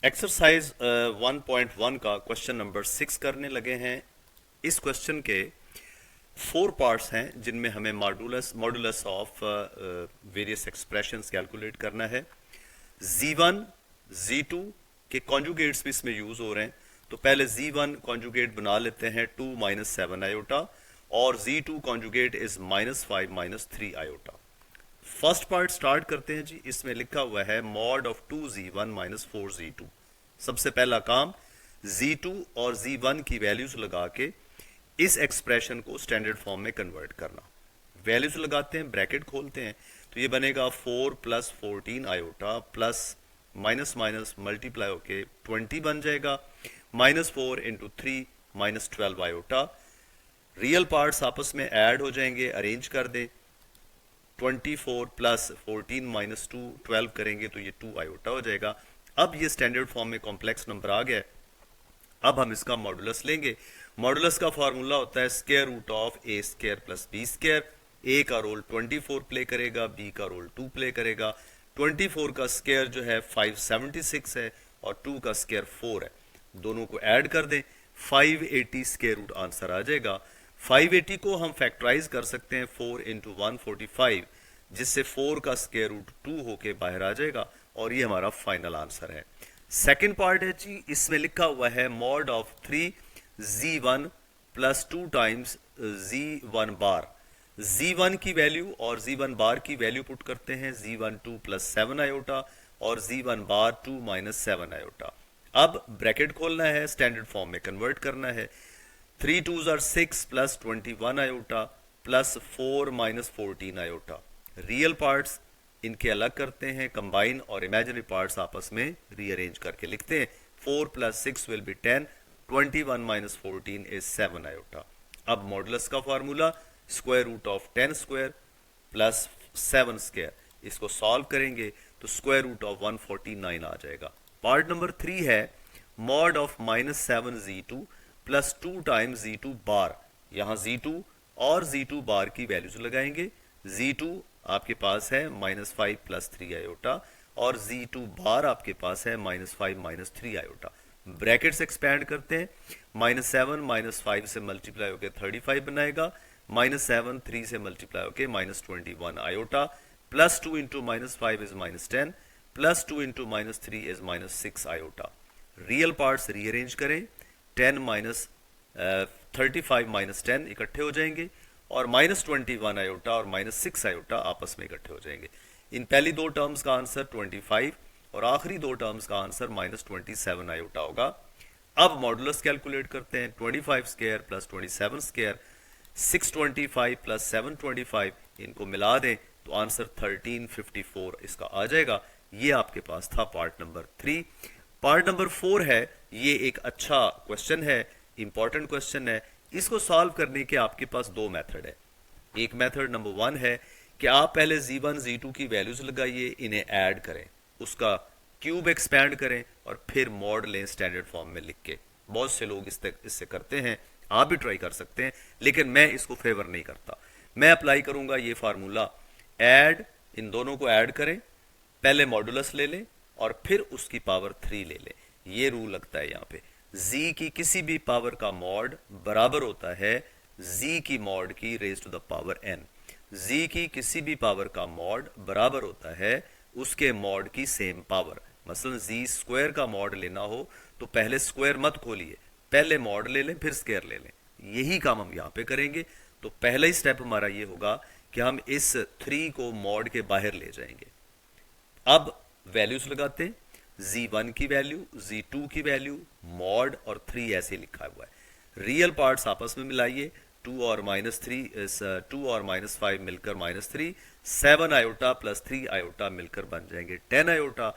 Exercise 1.1 का question number 6 करने लगे हैं। इस क्वेश्चन के 4 पार्ट्स हैं जिनमें हमें modulus modulus of various expressions calculate करना है। z1 z2 के कॉन्जुगेट्स भी इसमें यूज हो रहे हैं। तो पहले z1 कॉन्जुगेट बना लेते हैं 2 माइनस 7 आयोटा और z2 conjugate is minus 5 minus 3 iota. First part start करते हैं जी। इसमें लिखा हुआ है mod of 2z1 minus 4z2। सबसे पहला काम z2 और z1 की वैल्यूज लगा के इस एक्सप्रेशन को स्टैंडर्ड फॉर्म में कन्वर्ट करना। वैल्यूज लगाते हैं, ब्रैकेट खोलते हैं, तो ये बनेगा 4 plus 14 iota plus minus minus multiply होके 20 बन जाएगा, minus 4 into 3 minus 12 iota. Real parts आपस में ऐड हो जाएंगे, अरेंज कर दें। 24 प्लस 14 माइनस 2 12 करेंगे तो ये 2 आयोटा हो जाएगा। अब ये स्टैंडर्ड फॉर्म में कॉम्प्लेक्स नंबर आ गया। अब हम इसका मॉडुलस लेंगे। मॉडुलस का फॉर्मूला होता है square root of A square plus B square. A का रोल 24 प्ले करेगा, बी का रोल 2 प्ले करेगा। 24 का स्क्वायर जो है 576 है और 2 का स्क्वायर 4 है। दोनों को ऐड कर दें, 580 स्क्वायर रूट आंसर आ जाएगा। 580 को हम फैक्टराइज कर सकते हैं 4 इंटू 145, जिससे 4 का स्क्वायर रूट 2 होके बाहर आ जाएगा और ये हमारा फाइनल आंसर है। सेकेंड पार्ट है जी, इसमें लिखा हुआ है mod of 3z1 plus 2 times z1 bar. z1 की वैल्यू और z1 बार की वैल्यू पुट करते हैं, z1 2 प्लस 7 आयोटा और z1 बार 2 माइनस 7 आयोटा। अब ब्रैकेट खोलना है, स्टैंडर्ड फॉर्म में कन्वर्ट करना है। 3 2s are 6 plus 21 iota plus 4 minus 14 iota. Real parts इनके अलग करते हैं, कंबाइन, और इमेजिनरी पार्ट्स आपस में रीअरेंज करके लिखते हैं। 4 plus 6 will be 10, 21 minus 14 is 7 iota. अब मॉडुलस का formula square root of 10 square plus 7 square. इसको सॉल्व करेंगे तो स्क्वायर रूट ऑफ 149 आ जाएगा। पार्ट नंबर 3 है mod of minus 7z2 plus 2 times z2 बार। यहां z2 और z2 बार की वैल्यूज लगाएंगे। z2 आपके पास है माइनस 5 प्लस 3 आयोटा और z2 बार आपके पास है minus 5 minus 3 iota. Brackets expand करते हैं, माइनस 7 माइनस 5 से मल्टीप्लाई होकर 35 बनाएगा, माइनस 7 3 से मल्टीप्लाई होकर minus 21 iota, plus 2 into minus 5 is minus 10, plus 2 into minus 3 is minus 6 iota. Real parts rearrange करें, 10 माइनस 35 माइनस 10 इकट्ठे हो जाएंगे और माइनस 21 आयोटा और माइनस 6 आयोटा आपस में इकट्ठे हो जाएंगे। इन पहली दो टर्म्स का आंसर 25 और आखिरी दो टर्म्स का आंसर माइनस 27 आयोटा होगा। अब मॉडुलस कैलकुलेट करते हैं। 25 स्क्वायर प्लस 27 स्क्वायर, 625 प्लस 725, इनको मिला दें तो आंसर 1354 इसका आ जाएगा। ये आपके पास था पार्ट नंबर 3। पार्ट नंबर 4 है, ये एक अच्छा क्वेश्चन है, इंपॉर्टेंट क्वेश्चन है। इसको सॉल्व करने के आपके पास दो मेथड है। एक मेथड नंबर 1 है कि आप पहले z1 z2 की वैल्यूज लगाइए, इन्हें ऐड करें, उसका क्यूब एक्सपैंड करें और फिर मॉड लें स्टैंडर्ड फॉर्म में लिख के। बहुत से लोग इससे करते हैं, आप भी ट्राई कर सकते हैं, लेकिन मैं इसको फेवर नहीं करता। मैं अप्लाई करूंगा ये फार्मूला, ऐड, इन दोनों को ऐड करें, पहले मॉडुलस ले लें और फिर उसकी पावर 3 ले लें। ये रूल लगता है यहाँ पे, z की किसी भी पावर का मॉड बराबर होता है z की मॉड की raise to the power n। z की किसी भी पावर का मॉड बराबर होता है उसके मॉड की सेम पावर। मसलन z स्क्वायर का मॉड लेना हो तो पहले स्क्वायर मत खोलिए, पहले मॉड ले लें फिर स्क्वायर ले लें। यही काम हम यहाँ पे करेंगे। तो पहला ही स्टेप हमारा ये होगा कि हम इस 3 को मॉड के बाहर ले जाएंगे। अब वैल्यूज लगाते हैं, z1 की वैल्यू, z2 की वैल्यू, मॉड और 3 ऐसे लिखा हुआ है। रियल पार्ट्स आपस में मिलाइए, 2 और माइनस 3, 2 और माइनस 5 मिलकर माइनस 3, 7 आयोटा प्लस 3 आयोटा मिलकर बन जाएंगे 10 आयोटा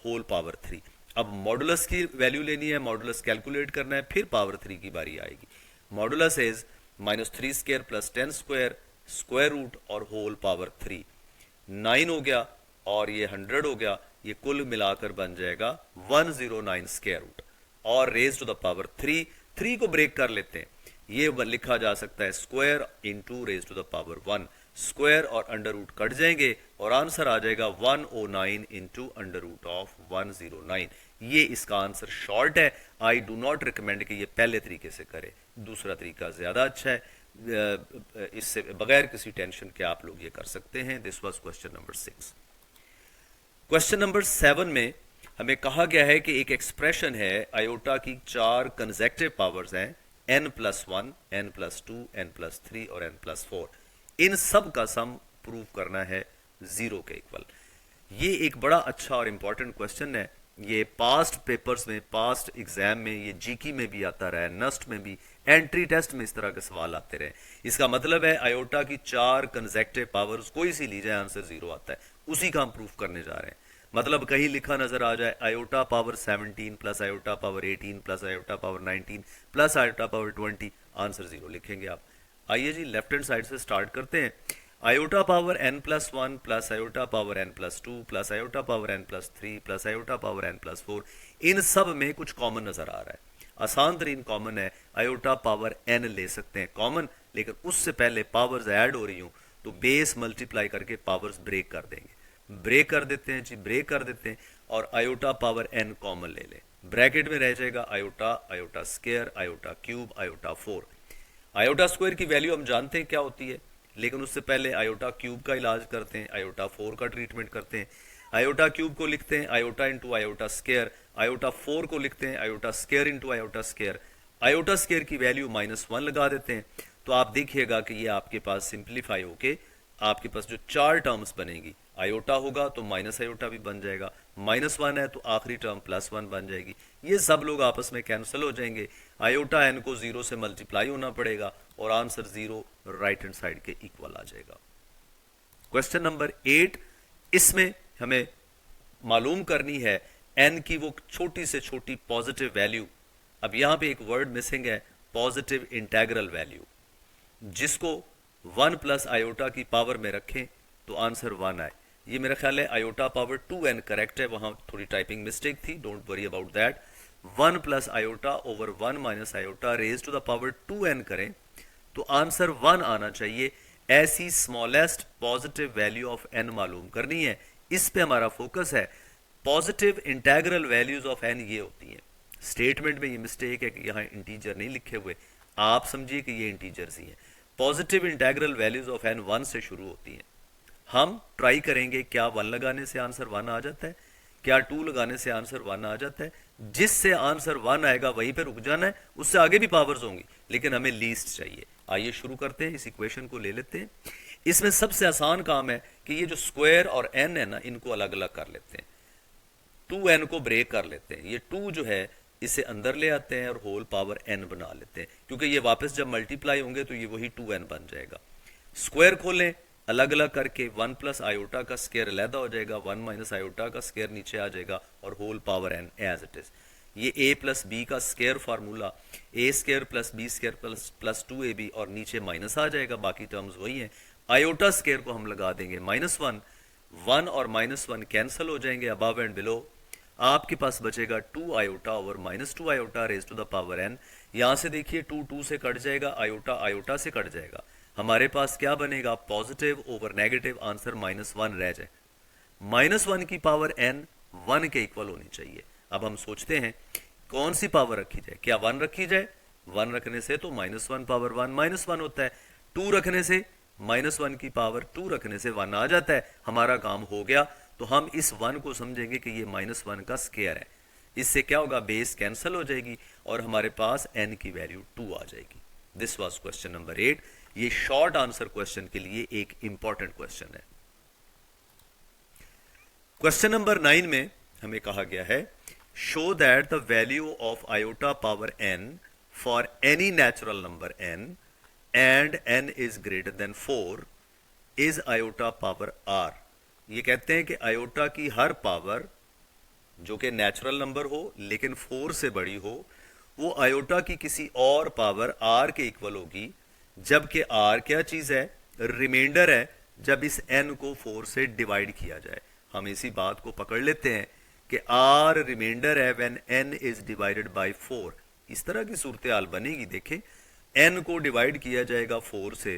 होल पावर 3। अब मॉडुलस की वैल्यू लेनी है, मॉडुलस कैलकुलेट करना है, फिर पावर 3 की बारी आएगी। Modulus is minus 3 square plus 10 square, square root और होल पावर 3। 9 हो गया और ये 100 हो गया, ये कुल मिलाकर बन जाएगा 109 स्क्वायर रूट और रेज टू द पावर 3। 3 को ब्रेक कर लेते हैं, ये लिखा जा सकता है square into raise to the power 1। Square और अंडर रूट कट जाएंगे और आंसर आ जाएगा 109 इंटू अंडर रूट ऑफ 109। ये इसका आंसर शॉर्ट है। आई डू नॉट रिकमेंड कि ये पहले तरीके से करे, दूसरा तरीका ज्यादा अच्छा है। इससे बगैर किसी टेंशन के आप लोग ये कर सकते हैं। This was question number 6। Question number 7 में हमें कहा गया है कि एक एक्सप्रेशन है, आयोटा की 4 कंसेक्टिव पावर्स हैं, n+1, n+2, n+3 और n+4। इन सब का सम प्रूव करना है 0 के इक्वल। ये एक बड़ा अच्छा और इंपॉर्टेंट क्वेश्चन है। ये पास्ट पेपर्स में, पास्ट एग्जाम में, ये जीकी में भी आता रहा है, नस्ट में भी, एंट्री टेस्ट में इस तरह के सवाल आते रहे। इसका मतलब है आयोटा की 4 कंसेक्टिव पावर्स कोई सी ली जाए आंसर 0 आता है, उसी का हम प्रूफ करने जा रहे हैं। मतलब कहीं लिखा नजर आ जाए iota power 17 plus iota power 18 plus iota power 19 plus iota power 20, answer 0 लिखेंगे आप। आइए जी लेफ्ट हैंड साइड से स्टार्ट करते हैं। Iota power n+1 plus iota power n+2 plus iota power n+3 plus iota power n+4, इन सब में कुछ common नजर आ रहा है। आसान तरीन कॉमन है, आयोटा पावर n ले सकते हैं कॉमन, लेकिन उससे पहले पावर्स ऐड हो रही हूं तो बेस मल्टीप्लाई करके पावर्स ब्रेक कर देंगे। ब्रेक कर देते हैं जी, ब्रेक कर देते हैं और आयोटा पावर n कॉमन ले लें। ब्रैकेट में रह जाएगा iota, iota square, iota cube, iota 4। Iota square की वैल्यू हम जानते हैं क्या होती है, लेकिन उससे पहले आयोटा क्यूब का इलाज करते हैं, आयोटा 4 का ट्रीटमेंट करते हैं। आयोटा क्यूब को लिखते हैं iota into iota square, iota 4 को लिखते हैं iota square into iota square. Iota square की वैल्यू -1 लगा देते हैं, तो आप देखिएगा कि ये आपके पास सिंप्लीफाई होके आपके पास जो 4 टर्म्स बनेगी, आयोटा होगा तो माइनस आयोटा भी बन जाएगा, -1 है तो आखिरी टर्म +1 बन जाएगी। ये सब लोग आपस में कैंसिल हो जाएंगे, आयोटा n को 0 से मल्टीप्लाई होना पड़ेगा और आंसर 0 राइट हैंड साइड के इक्वल आ जाएगा। क्वेश्चन नंबर 8, इसमें हमें मालूम करनी है n की वो छोटी से छोटी पॉजिटिव वैल्यू। अब यहां पे एक वर्ड मिसिंग है, पॉजिटिव इंटेग्रल वैल्यू, जिसको 1 प्लस आयोटा की पावर में रखें तो आंसर 1 आए। ये मेरा ख्याल है आयोटा पावर 2n करेक्ट है, वहां थोड़ी टाइपिंग मिस्टेक थी, don't worry about that. 1 plus iota over 1 minus iota raise to the power 2n करें तो आंसर 1 आना चाहिए। ऐसी smallest positive value of n मालूम करनी है, इस पे हमारा फोकस है। Positive integral values of n ये होती हैं। स्टेटमेंट में ये मिस्टेक है कि यहां इंटीजर नहीं लिखे हुए, आप समझिए कि ये इंटीजर्स ही हैं। Positive integral values of n 1 से शुरू होती हैं। हम ट्राई करेंगे, क्या 1 लगाने से आंसर 1 आ जाता है, क्या 2 लगाने से आंसर 1 आ जाता है। जिससे आंसर 1 आएगा वहीं पे रुक जाना है, उससे आगे भी पावर्स होंगी, लेकिन हमें लीस्ट चाहिए। आइए शुरू करते हैं, इस इक्वेशन को ले लेते हैं। इसमें सबसे आसान काम है कि ये जो स्क्वायर और n है ना, इनको अलग अलग कर लेते हैं। 2n को ब्रेक कर लेते हैं, ये 2 जो है इसे अंदर ले आते हैं और होल पावर n बना लेते हैं, क्योंकि ये वापस जब मल्टीप्लाई होंगे तो ये वही 2n बन जाएगा। स्क्वायर खोलें अलग अलग करके, 1 प्लस आयोटा का स्क्वायर अलहदा हो जाएगा, 1 माइनस आयोटा का स्क्वायर नीचे आ जाएगा और whole power n as it is. ये a प्लस बी का square formula, a square plus B square plus 2ab और नीचे माइनस आ जाएगा, बाकी टर्म्स वही हैं। आयोटा स्क्वायर को हम लगा देंगे -1, 1 और -1 कैंसिल हो जाएंगे अबव एंड बिलो। आपके पास बचेगा 2 iota over -2 iota raise to the power n। यहां से देखिए 2 2 से कट जाएगा, आयोटा आयोटा से कट जाएगा, हमारे पास क्या बनेगा, पॉजिटिव ओवर नेगेटिव, आंसर -1 रह जाए। -1 की पावर n 1 के इक्वल होनी चाहिए। अब हम सोचते हैं कौन सी पावर रखी जाए, क्या 1 रखी जाए। 1 रखने से तो -1 पावर 1 -1 होता है, 2 रखने से -1 की पावर 2 रखने से 1 आ जाता है, हमारा काम हो गया। तो हम इस 1 को समझेंगे कि ये -1 का स्क्वायर है। इससे क्या होगा, बेस कैंसिल हो जाएगी और हमारे पास n की वैल्यू 2 आ जाएगी। This was question number 8। ये शॉर्ट आंसर क्वेश्चन के लिए एक इंपॉर्टेंट क्वेश्चन है। क्वेश्चन नंबर 9 में हमें कहा गया है, show that the value of iota power n for any natural number n and n is greater than 4 is iota power r। ये कहते हैं कि आयोटा की हर पावर जो कि नेचुरल नंबर हो लेकिन 4 से बड़ी हो, वो आयोटा की किसी और पावर r के इक्वल होगी, जबकि r क्या चीज है, रिमाइंडर है, जब इस n को 4 से डिवाइड किया जाए। हम इसी बात को पकड़ लेते हैं कि r रिमाइंडर है when n is divided by 4। इस तरह की सूरत हाल बनेगी। देखें n को डिवाइड किया जाएगा 4 से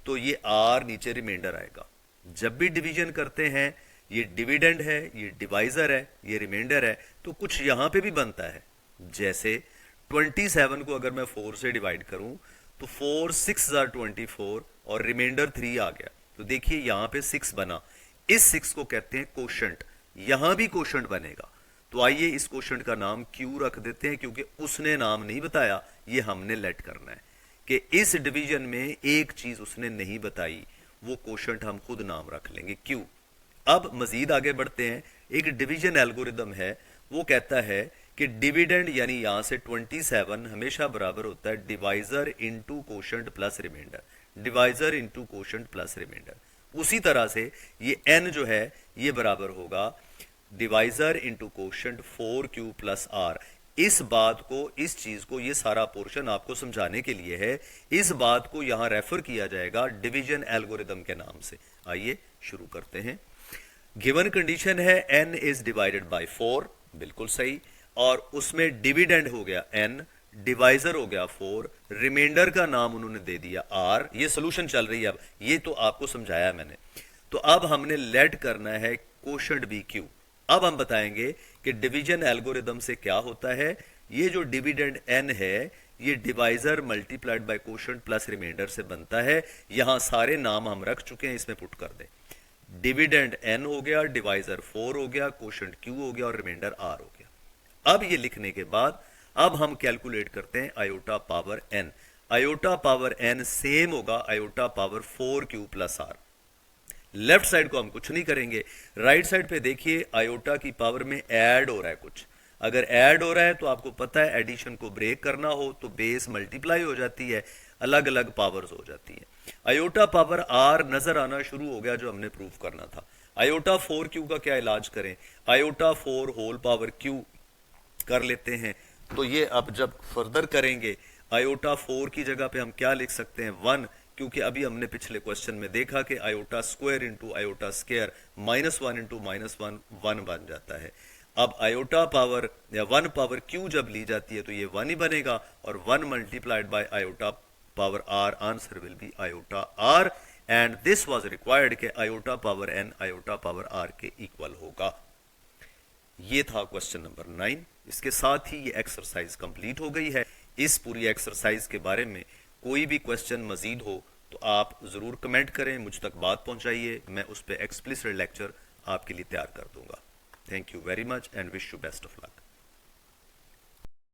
तो ये आर नीचे रिमाइंडर आएगा। जब भी डिवीजन करते हैं, ये डिविडेंड है, ये डिवाइजर है, ये रिमाइंडर है, तो कुछ यहां पे भी बनता है। जैसे 27 को अगर मैं 4 से डिवाइड करूं तो 4 6 24 और रिमाइंडर 3 आ गया, तो देखिए यहां पे 6 बना। इस 6 को कहते हैं कोशंट, यहां भी कोशंट बनेगा। तो आइए इस कोशंट का नाम क्यू रख देते हैं, क्योंकि उसने नाम नहीं बताया, ये हमने लेट करना है कि इस डिवीजन में एक चीज उसने नहीं बताई, वो कोशंट हम खुद नाम रख लेंगे क्यू। अब मजीद आगे बढ़ते हैं। एक डिवीजन एल्गोरिदम है, वो कहता है कि डिविडेंड यानी यहां से 27 हमेशा बराबर होता है divisor into quotient plus reminder, divisor into quotient plus reminder. उसी तरह से ये n जो है ये बराबर होगा divisor into quotient 4q plus r। इस बात को, इस चीज को, ये सारा पोर्शन आपको समझाने के लिए है, इस बात को यहां रेफर किया जाएगा डिवीजन एल्गोरिदम के नाम से। आइए शुरू करते हैं। गिवन कंडीशन है n इज डिवाइडेड बाय 4, बिल्कुल सही, और उसमें डिविडेंड हो गया n, डिवाइजर हो गया 4, रिमाइंडर का नाम उन्होंने दे दिया r। ये सोल्यूशन चल रही है, अब ये तो आपको समझाया मैंने। तो अब हमने लेट करना है कोशंट बी क्यू। अब हम बताएंगे कि डिवीजन एल्गोरिदम से क्या होता है। ये जो डिविडेंड n है ये divisor multiplied by quotient plus reminder से बनता है। यहां सारे नाम हम रख चुके हैं, इसमें पुट कर दें। डिविडेंड n हो गया, डिवाइजर 4 हो गया, कोशंट q हो गया और रिमाइंडर r हो गया। अब ये लिखने के बाद अब हम कैलकुलेट करते हैं iota power n। Iota power n same होगा iota power 4q plus r। Left side को हम कुछ नहीं करेंगे, राइट साइड पे देखिए आयोटा की पावर में ऐड हो रहा है कुछ। अगर ऐड हो रहा है तो आपको पता है एडिशन को ब्रेक करना हो तो बेस मल्टीप्लाई हो जाती है, अलग अलग पावर्स हो जाती हैं। आयोटा पावर आर नजर आना शुरू हो गया जो हमने प्रूव करना था। आयोटा 4q का क्या इलाज करें, आयोटा 4 होल पावर q कर लेते हैं। तो ये अब जब फर्दर करेंगे आयोटा 4 की जगह पे हम क्या लिख सकते हैं 1, क्योंकि अभी हमने पिछले क्वेश्चन में देखा कि iota square into iota square -1 into -1 1 बन जाता है। अब आयोटा पावर या 1 पावर q जब ली जाती है तो ये 1 ही बनेगा, और 1 multiplied by iota power r, answer will be iota r, and this was required कि iota power n iota power r के इक्वल होगा। ये था क्वेश्चन नंबर 9। इसके साथ ही ये एक्सरसाइज कंप्लीट हो गई है। इस पूरी एक्सरसाइज के बारे में कोई भी क्वेश्चन मजीद हो तो आप जरूर कमेंट करें, मुझ तक बात पहुंचाइए, मैं उस पर एक्सप्लिसिट लेक्चर आपके लिए तैयार कर दूंगा। Thank you very much and wish you best of luck.